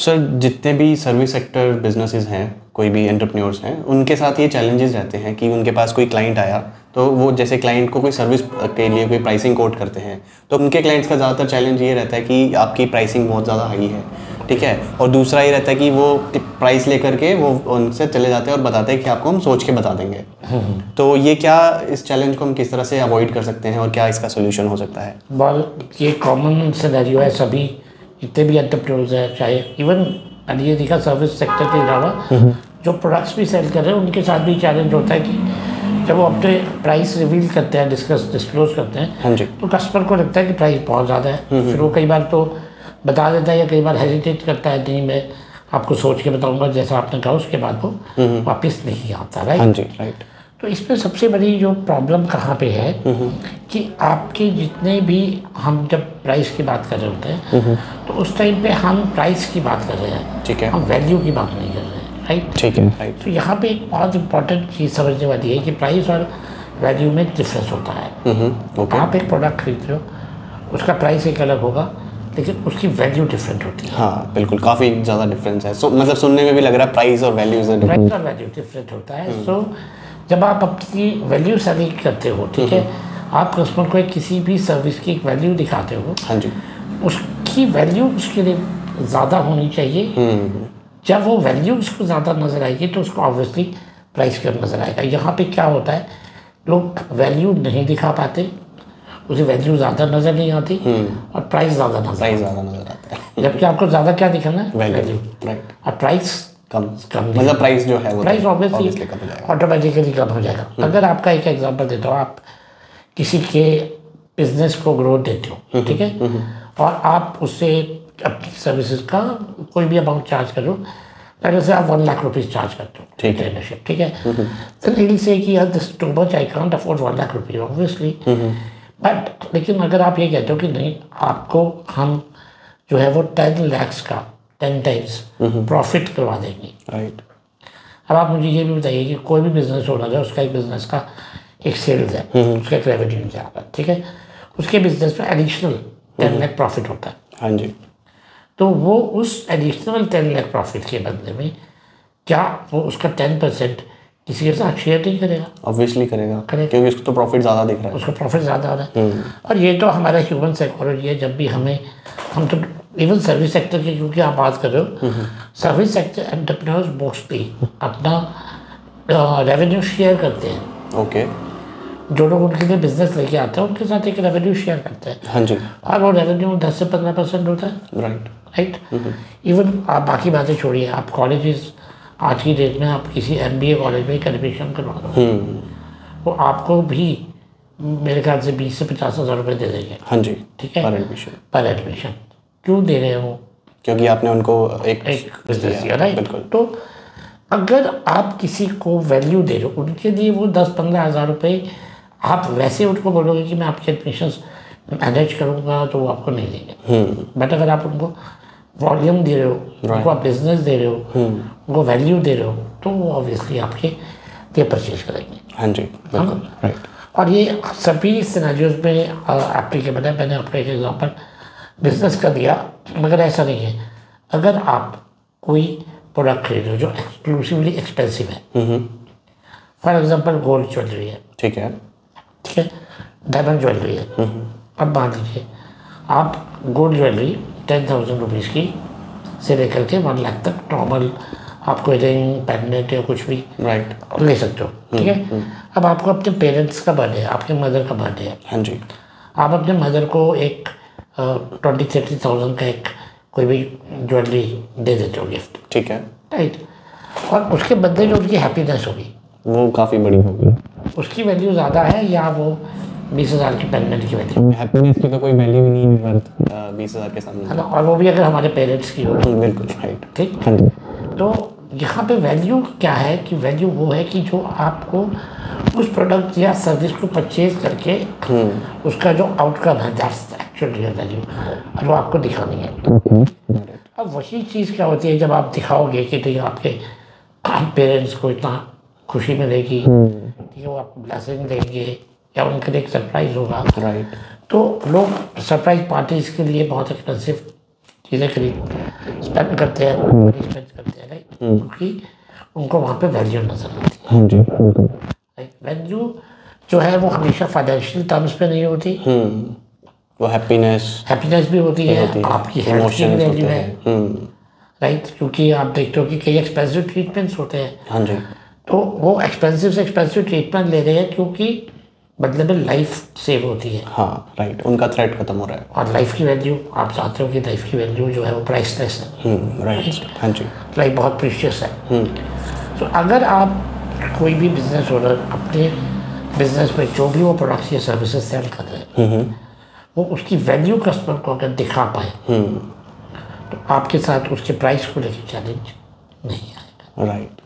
Sir जितने भी service sector businesses हैं, कोई भी एंटरप्रेन्योर्स हैं, उनके साथ ये चैलेंजेस रहते हैं कि उनके पास कोई क्लाइंट आया तो वो जैसे क्लाइंट को कोई सर्विस के लिए कोई प्राइसिंग कोट करते हैं, तो उनके क्लाइंट्स का ज़्यादातर चैलेंज ये रहता है कि आपकी प्राइसिंग बहुत ज़्यादा हाई है, ठीक है। और दूसरा ये रहता है कि वो प्राइस लेकर के वो उनसे चले जाते हैं और बताते हैं कि आपको हम सोच के बता देंगे। तो ये क्या, इस चैलेंज को हम किस तरह से अवॉइड कर सकते हैं और क्या इसका सोल्यूशन हो सकता है? ये कॉमन सिनेरियो है, सभी जितने भी एंटरप्रेन्योर्स हैं, चाहे इवन ये देखा सर्विस सेक्टर के अलावा जो प्रोडक्ट्स भी सेल कर रहे हैं उनके साथ भी चैलेंज होता है कि जब वो अपने प्राइस रिवील करते हैं, डिस्क्लोज करते हैं, हाँ जी, तो कस्टमर को लगता है कि प्राइस बहुत ज़्यादा है। फिर वो कई बार तो बता देता है या कई बार हेजिटेट करता है, नहीं मैं आपको सोच के बताऊंगा जैसा आपने कहा, उसके बाद वो वापस नहीं आता। राइट? हाँ जी, राइट। तो इसमें सबसे बड़ी जो प्रॉब्लम कहाँ पे है कि आपके जितने भी, हम जब प्राइस की बात कर रहे होते हैं तो उस टाइम पे हम प्राइस की बात कर रहे हैं, ठीक है, हम वैल्यू की बात नहीं कर रहे हैं। राइट? ठीक है, राइट। तो यहाँ पे एक बहुत इंपॉर्टेंट चीज़ समझने वाली है कि प्राइस और वैल्यू में डिफरेंस होता है। ओके। आप एक प्रोडक्ट खरीद रहे हो, उसका प्राइस एक अलग होगा लेकिन उसकी वैल्यू डिफरेंट होती है। हाँ बिल्कुल, काफ़ी ज़्यादा डिफरेंस है। मतलब सुनने में भी लग रहा है प्राइस और वैल्यू से प्राइस और वैल्यू डिफरेंट होता है। सो जब आप अपनी वैल्यू सेलिंग करते हो, ठीक है, आप कस्टमर को किसी भी सर्विस की एक वैल्यू दिखाते हो, हाँ जी, उसकी वैल्यू उसके लिए ज़्यादा होनी चाहिए। जब वो वैल्यू उसको ज़्यादा नज़र आएगी तो उसको ऑब्वियसली प्राइस कम नज़र आएगा। यहाँ पे क्या होता है, लोग वैल्यू नहीं दिखा पाते, उसे वैल्यू ज़्यादा नज़र नहीं आती और प्राइस ज़्यादा नज़र आता है। जबकि आपको ज़्यादा क्या दिखाना है, वैल्यू, राइट, और प्राइस कम मतलब प्राइस जो है वो प्राइस ऑब्वियसली ऑटोमेटिकली कम हो जाएगा। अगर आपका एक एग्जांपल देता हूँ, आप किसी के बिजनेस को ग्रोथ देते हो, ठीक है, और आप उससे अपनी सर्विसेज का कोई भी अमाउंट चार्ज करो, पहले से आप 1 लाख रुपीज़ चार्ज करते हो, ठीक है, ट्रेनरशिप, ठीक है, तो रील से कि यार this too much, I can't afford 1 lakh rupees obviously. But लेकिन अगर आप ये कहते हो कि नहीं, आपको हम जो है वो 10 लाख का 10 टाइम्स प्रॉफिट करवा देंगे। राइट। अब आप मुझे ये भी बताइए कि कोई भी बिजनेस ओनर है, उसका एक बिजनेस का एक सेल्स है, उसका एक रेवेन्यू है, ठीक है, उसके बिजनेस में एडिशनल 10 लाख प्रॉफिट होता है। हाँ जी। तो वो उस एडिशनल 10 लाख प्रॉफिट के बदले में क्या वो उसका 10% किसी के साथ शेयर नहीं करेगा? ऑब्वियसली करेगा, क्योंकि उसको तो प्रॉफिट ज़्यादा दिख रहा है, उसको प्रॉफिट ज़्यादा आ रहा है। और ये तो हमारा ह्यूमन साइकोलॉजी है। जब भी हम तो इवन सर्विस सेक्टर की क्योंकि आप बात कर रहे हो, सर्विस सेक्टर एंटरप्रेन्योर्स मोस्टली अपना रेवेन्यू शेयर करते हैं। ओके। जो लोग उनके लिए बिजनेस लेके आते हैं उनके साथ एक रेवेन्यू शेयर करते हैं। हाँ जी। और वो रेवेन्यू 10 से 15% होता है। राइट। इवन आप बाकी बातें छोड़िए, आप कॉलेजेस आज की डेट में आप किसी MBA कॉलेज में एक एडमिशन करवा दो, वो आपको भी मेरे ख्याल से 20 से 50 हज़ार रुपये दे देंगे। हाँ जी, ठीक है, पर एडमिशन। क्यों दे रहे हो? क्योंकि आपने उनको एक बिजनेस दिया। राइट। तो अगर आप किसी को वैल्यू दे रहे हो, उनके लिए वो 10-15 हज़ार रुपये आप वैसे उनको बोलोगे कि मैं आपके एडमिशन मैनेज करूँगा तो वो आपको नहीं देंगे। बट अगर आप उनको वॉल्यूम दे रहे हो, उनको आप बिजनेस दे रहे हो, उनको वैल्यू दे रहे हो, तो वो ऑब्वियसली आपके लिए परचेज करेंगे। हाँ जी, बिल्कुल, राइट। और ये सभी सिनेरियोज में एप्लीकेबल है। मैंने आपको एक एग्जांपल बिजनेस का दिया, मगर ऐसा नहीं है। अगर आप कोई प्रोडक्ट खरीद रहे हो जो एक्सक्लूसिवली एक्सपेंसिव है, फॉर एग्जांपल गोल्ड ज्वेलरी है, ठीक है, डायमंड ज्वेलरी है। अब मान लीजिए आप गोल्ड ज्वेलरी 10,000 रुपीज़ की से लेकर के 1 लाख तक नॉर्मल आपको रिंग, पेंडेंट या कुछ भी ले सकते हो, ठीक है। अब आपको अपने पेरेंट्स का बर्थडे है, आपके मदर का बर्थडे है, हाँ जी, आप अपने मदर को एक 20-30,000 का एक कोई भी ज्वेलरी दे देते हो गिफ्ट, ठीक है, राइट। और उसके बदले जो उनकी हैप्पीनेस होगी वो काफ़ी बड़ी होगी, उसकी वैल्यू ज़्यादा है या वो 20,000 की पेंडेंट की वैल्यू? हैप्पीनेस की तो कोई वैल्यू ही नहीं है वर्थ 20,000 के सामने, है ना। और वो भी अगर हमारे पेरेंट्स की हो, बिल्कुल राइट, ठीक। हाँ जी। तो यहाँ पे वैल्यू क्या है कि वैल्यू वो है कि जो आपको उस प्रोडक्ट या सर्विस को परचेज करके उसका जो आउटकम है, दैट्स एक्चुअल रियल वैल्यू, और वो आपको दिखानी है। अब वही चीज़ क्या होती है जब आप दिखाओगे कि ठीक है आपके पेरेंट्स को इतना खुशी मिलेगी, ठीक है, वो आपको ब्लेसिंग देंगे या उनके लिए एक सरप्राइज़ होगा, राइट। तो लोग सरप्राइज पार्टीज के लिए बहुत एक्सपेंसिव चीज़ें स्पेंड करते हैं, स्पेंड करते हैं, राइट, क्योंकि उनको वहाँ पे वैल्यू नजर आती है। हाँ जी, बिल्कुल। वैल्यू जो है वो हमेशा फाइनेंशियल टर्म्स पे नहीं होती, वो हैप्पीनेस भी होती है, आपकी हेल्थ की वैल्यू है, राइट, क्योंकि आप देखते हो कि कई एक्सपेंसिव ट्रीटमेंट्स होते हैं। हाँ जी। तो वो एक्सपेंसिव से एक्सपेंसिव ट्रीटमेंट ले रहे हैं क्योंकि बदले में लाइफ सेव होती है। हाँ, राइट, उनका थ्रेट खत्म हो रहा है। और लाइफ की वैल्यू, आप जानते हो कि लाइफ की वैल्यू जो है वो प्राइसलेस है। राइट, हाँ जी। लाइफ बहुत प्रीशियस है। तो अगर आप कोई भी बिजनेस ओनर अपने बिजनेस में जो भी वो प्रोडक्ट्स या सर्विसेज सेल कर रहे हैं, वो उसकी वैल्यू कस्टमर को अगर दिखा पाए, तो आपके साथ उसके प्राइस को लेकर चैलेंज नहीं आएगा। राइट।